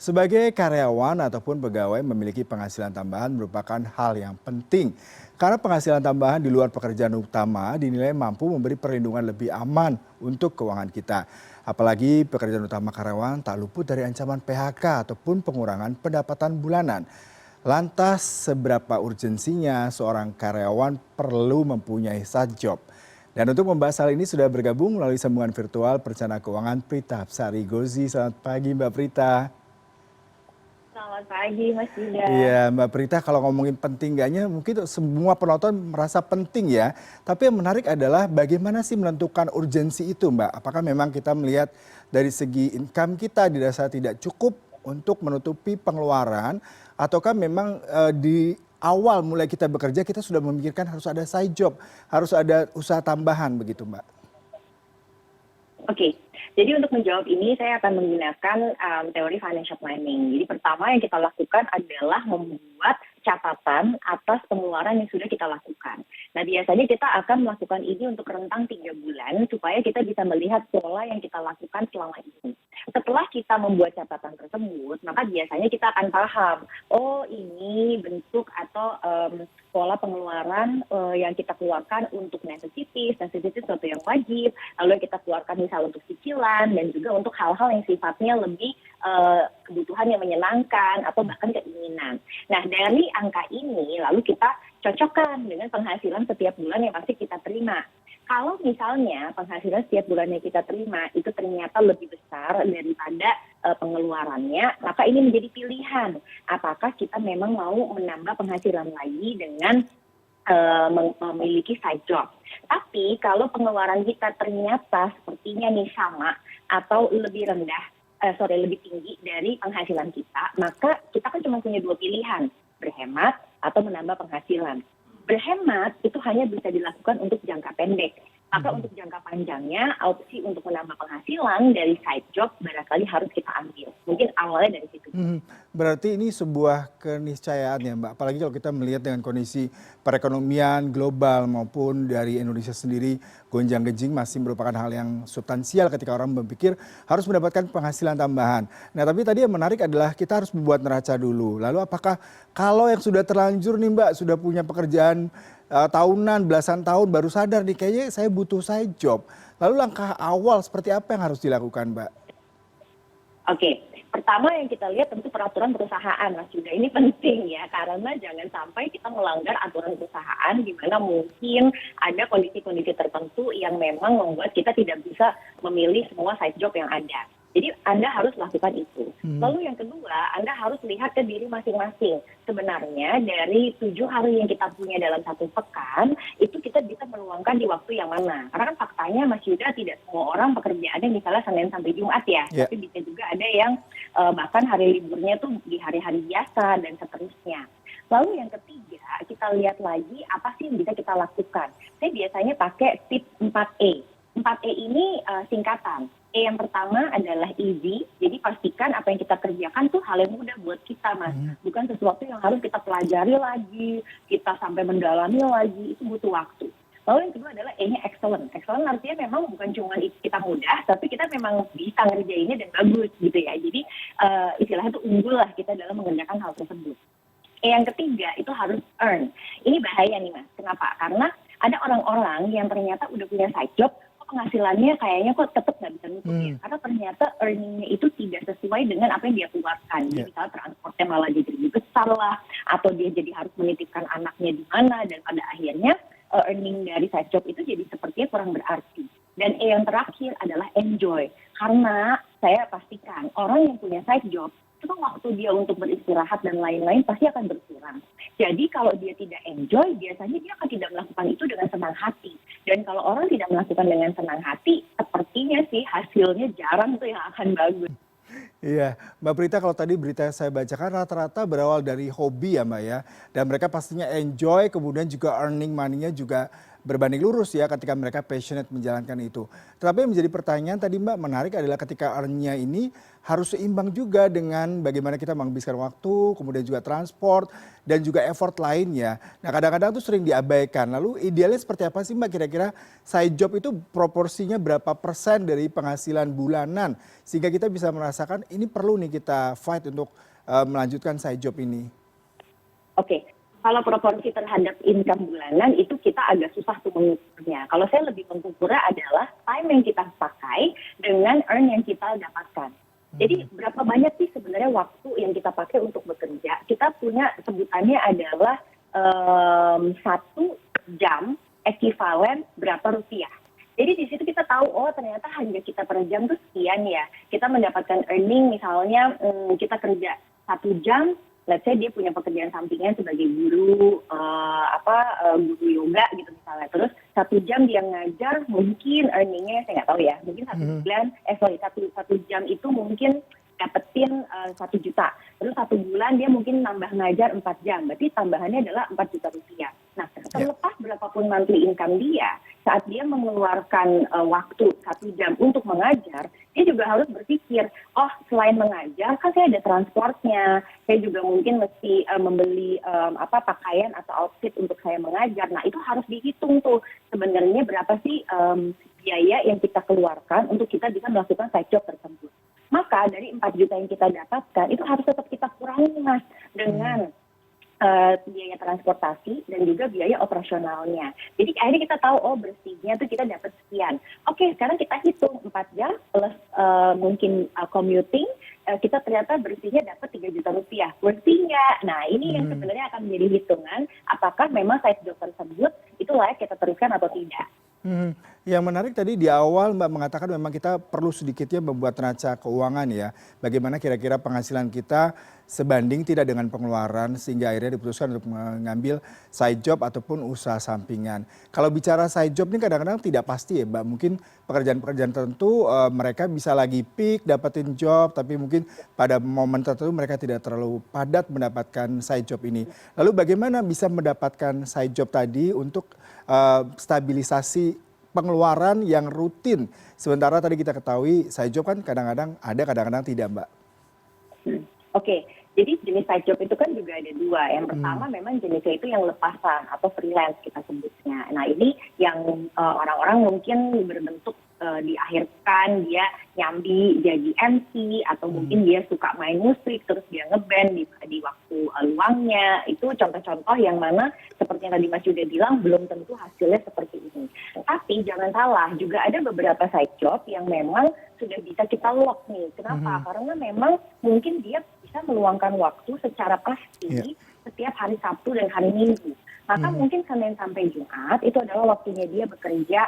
Sebagai karyawan ataupun pegawai memiliki penghasilan tambahan merupakan hal yang penting. Karena penghasilan tambahan di luar pekerjaan utama dinilai mampu memberi perlindungan lebih aman untuk keuangan kita. Apalagi pekerjaan utama karyawan tak luput dari ancaman PHK ataupun pengurangan pendapatan bulanan. Lantas seberapa urgensinya seorang karyawan perlu mempunyai side job? Dan untuk membahas hal ini sudah bergabung melalui sambungan virtual perencana keuangan Prita Hapsari Gozi. Selamat pagi Mbak Prita. Selamat pagi Mas Yuda. Iya, Mbak Prita, kalau ngomongin penting enggaknya mungkin semua penonton merasa penting ya. Tapi yang menarik adalah bagaimana sih menentukan urgensi itu, Mbak? Apakah memang kita melihat dari segi income kita dirasa tidak cukup untuk menutupi pengeluaran, ataukah memang di awal mulai kita bekerja kita sudah memikirkan harus ada side job, harus ada usaha tambahan begitu, Mbak? Oke, jadi untuk menjawab ini saya akan menggunakan teori financial planning. Jadi pertama yang kita lakukan adalah membuat catatan atas pengeluaran yang sudah kita lakukan. Nah biasanya kita akan melakukan ini untuk rentang 3 bulan supaya kita bisa melihat pola yang kita lakukan selama ini. Setelah kita membuat catatan tersebut, maka biasanya kita akan paham, oh ini bentuk atau pola pengeluaran yang kita keluarkan untuk necessities sesuatu yang wajib, lalu yang kita keluarkan misal untuk cicilan dan juga untuk hal-hal yang sifatnya lebih kebutuhan yang menyenangkan atau bahkan keinginan. Nah dari angka ini lalu kita cocokkan dengan penghasilan setiap bulan yang pasti kita terima. Kalau misalnya penghasilan setiap bulannya kita terima itu ternyata lebih besar daripada pengeluarannya, maka ini menjadi pilihan. Apakah kita memang mau menambah penghasilan lagi dengan memiliki side job. Tapi kalau pengeluaran kita ternyata sepertinya nih sama atau lebih lebih tinggi dari penghasilan kita, maka kita kan cuma punya 2 pilihan, berhemat atau menambah penghasilan. Berhemat itu hanya bisa dilakukan untuk jangka pendek. Maka untuk jangka panjangnya, opsi untuk menambah penghasilan dari side job barangkali harus kita ambil. Mungkin awalnya dari situ. Berarti ini sebuah keniscayaan ya Mbak, apalagi kalau kita melihat dengan kondisi perekonomian global maupun dari Indonesia sendiri, gonjang-ganjing masih merupakan hal yang substansial ketika orang berpikir harus mendapatkan penghasilan tambahan. Nah tapi tadi yang menarik adalah kita harus membuat neraca dulu. Lalu apakah kalau yang sudah terlanjur nih Mbak, sudah punya pekerjaan tahunan, belasan tahun baru sadar nih kayaknya saya butuh side job. Lalu langkah awal seperti apa yang harus dilakukan Mbak? Oke, pertama yang kita lihat tentu peraturan perusahaan, Mas Yuda. Ini penting ya, karena jangan sampai kita melanggar aturan perusahaan di mana mungkin ada kondisi-kondisi tertentu yang memang membuat kita tidak bisa memilih semua side job yang ada. Jadi Anda harus lakukan itu. Lalu yang kedua, Anda harus lihat ke diri masing-masing. Sebenarnya dari 7 hari yang kita punya dalam 1 pekan, itu kita bisa meluangkan di waktu yang mana. Karena kan faktanya Mas Yuda tidak semua orang pekerjaannya misalnya Senin sampai Jumat ya. Yeah. Tapi bisa juga ada yang bahkan hari liburnya tuh di hari-hari biasa dan seterusnya. Lalu yang ketiga, kita lihat lagi apa sih yang bisa kita lakukan. Saya biasanya pakai tip 4E. 4E ini singkatan. E yang pertama adalah easy, jadi pastikan apa yang kita kerjakan tuh hal yang mudah buat kita, Mas. Bukan sesuatu yang harus kita pelajari lagi, kita sampai mendalami lagi, itu butuh waktu. Lalu yang kedua adalah E-nya excellent. Excellent artinya memang bukan cuma kita mudah, tapi kita memang bisa ngerjainnya dan bagus gitu ya. Jadi istilahnya itu unggul lah kita dalam mengerjakan hal tersebut. E yang ketiga itu harus earn. Ini bahaya nih Mas, kenapa? Karena ada orang-orang yang ternyata udah punya side job, penghasilannya kayaknya kok tetap nggak bisa nutup ya. Karena ternyata earningnya itu tidak sesuai dengan apa yang dia keluarkan. Jadi misalnya transportnya malah jadi lebih besar lah, atau dia jadi harus menitipkan anaknya di mana, dan pada akhirnya earning dari side job itu jadi sepertinya kurang berarti. Dan yang terakhir adalah enjoy. Karena saya pastikan orang yang punya side job, itu waktu dia untuk beristirahat dan lain-lain pasti akan berkurang. Jadi kalau dia tidak enjoy, biasanya dia akan tidak melakukan itu dengan senang hati. Dan kalau orang tidak melakukan dengan senang hati, sepertinya sih hasilnya jarang tuh yang akan bagus. Iya, Mbak Prita, kalau tadi berita yang saya bacakan rata-rata berawal dari hobi ya Mbak ya. Dan mereka pastinya enjoy, kemudian juga earning money-nya juga berbanding lurus ya ketika mereka passionate menjalankan itu. Tetapi yang menjadi pertanyaan tadi Mbak menarik adalah ketika earn-nya ini harus seimbang juga dengan bagaimana kita menghabiskan waktu, kemudian juga transport, dan juga effort lainnya. Nah kadang-kadang tuh sering diabaikan. Lalu idealnya seperti apa sih Mbak kira-kira side job itu proporsinya berapa persen dari penghasilan bulanan? Sehingga kita bisa merasakan ini perlu nih kita fight untuk melanjutkan side job ini. Oke, kalau proporsi terhadap income bulanan itu kita agak susah tuh mengukurnya. Kalau saya lebih mengukurnya adalah time yang kita pakai dengan earn yang kita dapatkan. Jadi berapa banyak sih sebenarnya waktu yang kita pakai untuk bekerja? Kita punya sebutannya adalah 1 jam ekivalen berapa rupiah. Jadi di situ kita tahu, oh ternyata harga kita per jam tuh sekian ya. Kita mendapatkan earning misalnya kita kerja 1 jam, let's say dia punya pekerjaan sampingan sebagai guru, guru yoga gitu misalnya. Terus 1 jam dia ngajar, mungkin earningnya saya nggak tahu ya. Mungkin satu jam itu mungkin dapetin 1 juta. Terus 1 bulan dia mungkin nambah ngajar 4 jam. Berarti tambahannya adalah 4 juta rupiah. Nah, terlepas berapapun monthly income dia, saat dia mengeluarkan waktu 1 jam untuk mengajar, dia juga harus berpikir, oh selain mengajar, kan saya ada transportnya, saya juga mungkin mesti membeli pakaian atau outfit untuk saya mengajar. Nah, itu harus dihitung tuh sebenarnya berapa sih biaya yang kita keluarkan untuk kita bisa melakukan side job tersebut. Maka dari 4 juta yang kita dapatkan, itu harus tetap kita kurangi Mas dengan biaya transportasi dan juga biaya operasionalnya. Jadi akhirnya kita tahu, oh bersihnya tuh kita dapat sekian. Oke, sekarang kita hitung 4 jam plus mungkin commuting, kita ternyata bersihnya dapat 3 juta rupiah. Bersih nggak? Nah ini yang sebenarnya akan menjadi hitungan apakah memang side job tersebut itu layak kita teruskan atau tidak. Yang menarik tadi di awal Mbak mengatakan memang kita perlu sedikitnya membuat neraca keuangan ya. Bagaimana kira-kira penghasilan kita sebanding tidak dengan pengeluaran sehingga akhirnya diputuskan untuk mengambil side job ataupun usaha sampingan. Kalau bicara side job ini kadang-kadang tidak pasti ya Mbak. Mungkin pekerjaan-pekerjaan tertentu mereka bisa lagi peak dapetin job tapi mungkin pada momen tertentu mereka tidak terlalu padat mendapatkan side job ini. Lalu bagaimana bisa mendapatkan side job tadi untuk stabilisasi pengeluaran yang rutin. Sementara tadi kita ketahui side job kan kadang-kadang ada, kadang-kadang tidak, Mbak. Oke, jadi jenis side job itu kan juga ada 2. Yang pertama memang jenisnya itu yang lepasan atau freelance kita sebutnya. Nah ini yang orang-orang mungkin berbentuk diakhirkan dia nyambi jadi MC atau mungkin dia suka main musik terus dia ngeband di waktu luangnya. Itu contoh-contoh yang mana seperti yang tadi Mas Yuda bilang belum tentu hasilnya seperti ini. Tapi jangan salah, juga ada beberapa side job yang memang sudah bisa kita lock nih. Kenapa? Karena memang mungkin dia bisa meluangkan waktu secara pasti setiap hari Sabtu dan hari Minggu. Maka mungkin Senin sampai Jumat itu adalah waktunya dia bekerja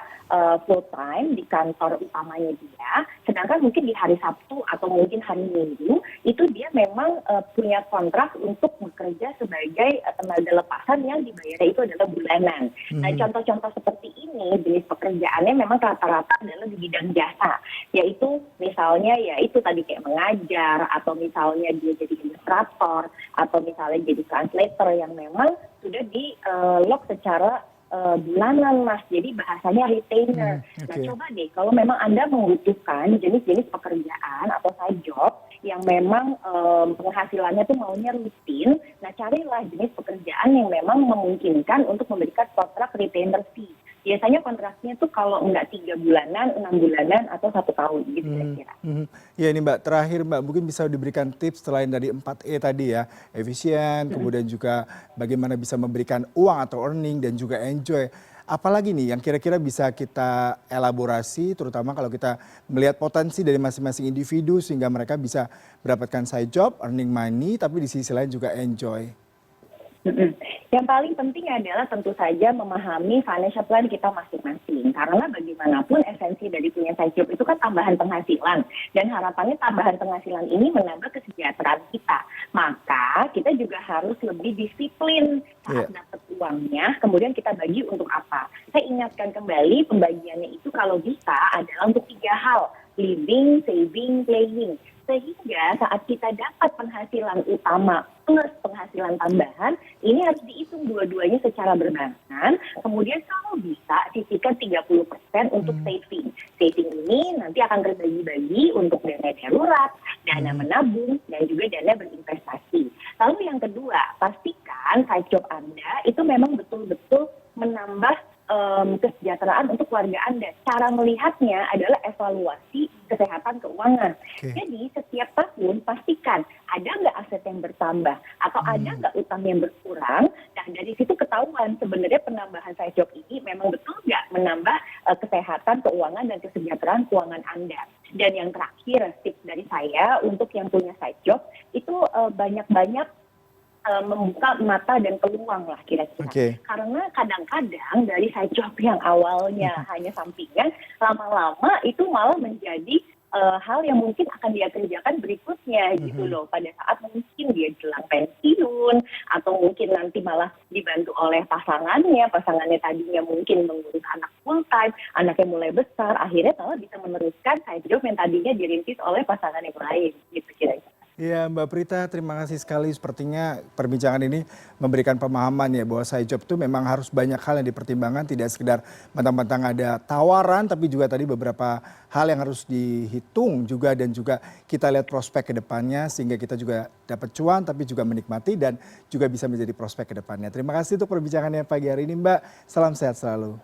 full time di kantor utamanya dia. Sedangkan mungkin di hari Sabtu atau mungkin hari Minggu itu dia memang punya kontrak untuk bekerja sebagai tenaga lepasan yang dibayarnya itu adalah bulanan. Nah contoh-contoh seperti ini jenis pekerjaannya memang rata-rata adalah di bidang jasa. Yaitu misalnya ya itu tadi kayak mengajar atau misalnya dia jadi ilustrator atau misalnya jadi translator yang memang sudah di lock secara bulanan Mas, jadi bahasanya retainer. Nah coba deh kalau memang Anda membutuhkan jenis-jenis pekerjaan atau side job yang memang penghasilannya tuh maunya rutin, nah carilah jenis pekerjaan yang memang memungkinkan untuk memberikan kontrak retainer fee. Biasanya kontraknya tuh kalau enggak 3 bulanan, 6 bulanan, atau 1 tahun gitu kira-kira. Ya ini Mbak, terakhir Mbak mungkin bisa diberikan tips selain dari 4E tadi ya, efisien, kemudian juga bagaimana bisa memberikan uang atau earning dan juga enjoy. Apalagi nih yang kira-kira bisa kita elaborasi terutama kalau kita melihat potensi dari masing-masing individu sehingga mereka bisa mendapatkan side job, earning money, tapi di sisi lain juga enjoy. Yang paling penting adalah tentu saja memahami financial plan kita masing-masing. Karena bagaimanapun esensi dari punya side job itu kan tambahan penghasilan. Dan harapannya tambahan penghasilan ini menambah kesejahteraan kita. Maka kita juga harus lebih disiplin saat dapat uangnya. Kemudian kita bagi untuk apa. Saya ingatkan kembali pembagiannya itu kalau bisa adalah untuk 3 hal. Living, saving, playing. Sehingga saat kita dapat penghasilan utama plus penghasilan tambahan, ini harus dihitung dua-duanya secara berbarengan. Kemudian kalau bisa sisihkan 30% untuk saving. Saving ini nanti akan terbagi-bagi untuk dana darurat, dana menabung, dan juga dana berinvestasi. Lalu yang kedua, pastikan side job Anda itu memang betul-betul menambah kesejahteraan untuk keluarga Anda. Cara melihatnya adalah evaluasi kesehatan keuangan. Oke. Jadi setiap tahun pastikan ada nggak aset yang bertambah atau ada nggak utang yang berkurang. Nah dari situ ketahuan sebenarnya penambahan side job ini memang betul nggak menambah kesehatan keuangan dan kesejahteraan keuangan Anda. Dan yang terakhir tips dari saya untuk yang punya side job itu banyak-banyak membuka mata dan peluang lah kira-kira. Karena kadang-kadang dari side job yang awalnya hanya sampingan, lama-lama itu malah menjadi hal yang mungkin akan dia kerjakan berikutnya gitu loh. Pada saat mungkin dia jelang pensiun atau mungkin nanti malah dibantu oleh pasangannya tadinya mungkin mengurus anak full time, anaknya mulai besar, akhirnya malah bisa meneruskan side job yang tadinya dirintis oleh pasangan yang lain gitu kira-kira. Iya Mbak Prita, terima kasih sekali. Sepertinya perbincangan ini memberikan pemahaman ya bahwa side job itu memang harus banyak hal yang dipertimbangkan, tidak sekedar mentang-mentang ada tawaran, tapi juga tadi beberapa hal yang harus dihitung juga dan juga kita lihat prospek ke depannya sehingga kita juga dapat cuan tapi juga menikmati dan juga bisa menjadi prospek ke depannya. Terima kasih untuk perbincangannya pagi hari ini Mbak. Salam sehat selalu.